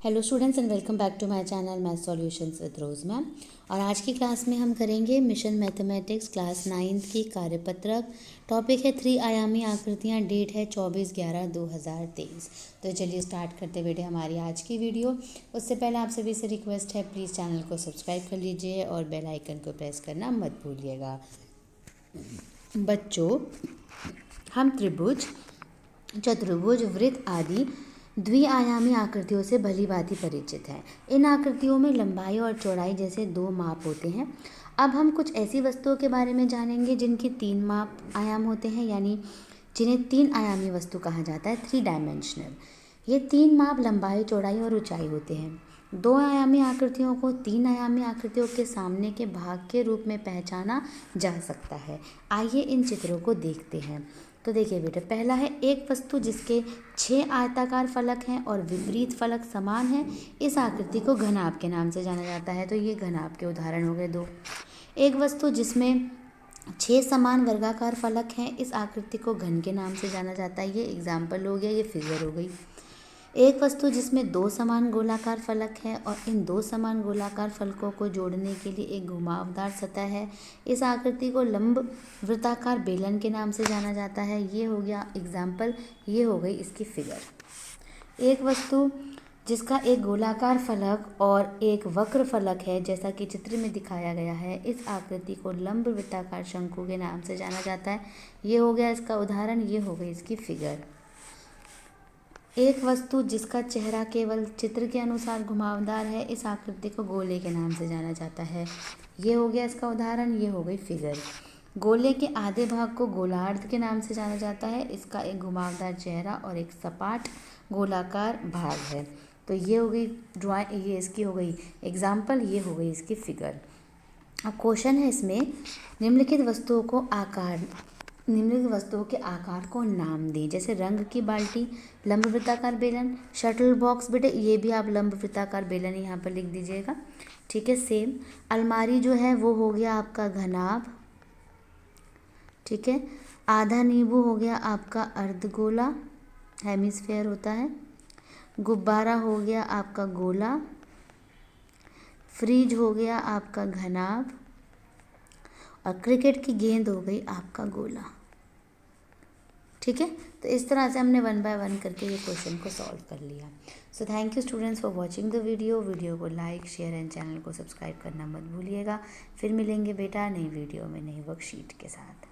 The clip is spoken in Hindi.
Hello students and welcome back to my channel math solutions with Rose ma'am. और आज की क्लास में हम करेंगे मिशन मैथमेटिक्स क्लास 9th की कार्यपत्रक। टॉपिक है 3 आयामी आकृतियाँ। डेट है 24/11/2023। तो चलिए स्टार्ट करते बेटे हमारी आज की वीडियो। उससे पहले आप सभी से रिक्वेस्ट है, प्लीज़ चैनल को सब्सक्राइब कर लीजिए और बेल आइकन को प्रेस करना मत भूलिएगा। बच्चों, हम त्रिभुज, चतुर्भुज, वृत्त आदि द्विआयामी आकृतियों से भली भांति परिचित हैं। इन आकृतियों में लंबाई और चौड़ाई जैसे 2 माप होते हैं। अब हम कुछ ऐसी वस्तुओं के बारे में जानेंगे जिनके 3 माप आयाम होते हैं, यानी जिन्हें 3 आयामी वस्तु कहा जाता है, 3 डायमेंशनल। ये 3 माप लंबाई, चौड़ाई और ऊंचाई होते हैं। 2 आयामी आकृतियों को 3 आयामी आकृतियों के सामने के भाग के रूप में पहचाना जा सकता है। आइए इन चित्रों को देखते हैं। तो देखिए बेटा, पहला है एक वस्तु जिसके 6 आयताकार फलक हैं और विपरीत फलक समान हैं। इस आकृति को घनाभ के नाम से जाना जाता है। तो ये घनाभ के उदाहरण हो गए 2। एक वस्तु जिसमें 6 समान वर्गाकार फलक हैं, इस आकृति को घन के नाम से जाना जाता है। ये एग्जाम्पल हो गया, ये फिगर हो गई। एक वस्तु जिसमें 2 समान गोलाकार फलक हैं और इन 2 समान गोलाकार फलकों को जोड़ने के लिए एक घुमावदार सतह है, इस आकृति को लंब वृत्ताकार बेलन के नाम से जाना जाता है। ये हो गया एग्जाम्पल, ये हो गई इसकी फिगर। एक वस्तु जिसका एक गोलाकार फलक और एक वक्र फलक है, जैसा कि चित्र में दिखाया गया है, इस आकृति को लंब वृत्ताकार शंकु के नाम से जाना जाता है। ये हो गया इसका उदाहरण, ये हो गई इसकी फिगर। एक वस्तु जिसका चेहरा केवल चित्र के अनुसार घुमावदार है, इस आकृति को गोले के नाम से जाना जाता है। ये हो गया इसका उदाहरण, ये हो गई फिगर। गोले के आधे भाग को गोलार्ध के नाम से जाना जाता है। इसका एक घुमावदार चेहरा और एक सपाट गोलाकार भाग है। तो ये हो गई ड्राइंग, ये इसकी हो गई एग्जाम्पल, ये हो गई इसकी फिगर। अब क्वेश्चन है इसमें, निम्नलिखित वस्तुओं के आकार को नाम दें। जैसे रंग की बाल्टी, लंब वृत्ताकार बेलन, शटल बॉक्स, बेटे ये भी आप लंब वृत्ताकार बेलन यहाँ पर लिख दीजिएगा, ठीक है। सेम अलमारी जो है वो हो गया आपका घनाभ, ठीक है। आधा नींबू हो गया आपका अर्धगोला, हेमिस्फेयर होता है। गुब्बारा हो गया आपका गोला। फ्रिज हो गया आपका घनाभ और क्रिकेट की गेंद हो गई आपका गोला, ठीक है। तो इस तरह से हमने 1 बाय 1 करके ये क्वेश्चन को सॉल्व कर लिया। So thank you students for watching the video को लाइक, शेयर एंड चैनल को सब्सक्राइब करना मत भूलिएगा। फिर मिलेंगे बेटा नई वीडियो में नई वर्कशीट के साथ।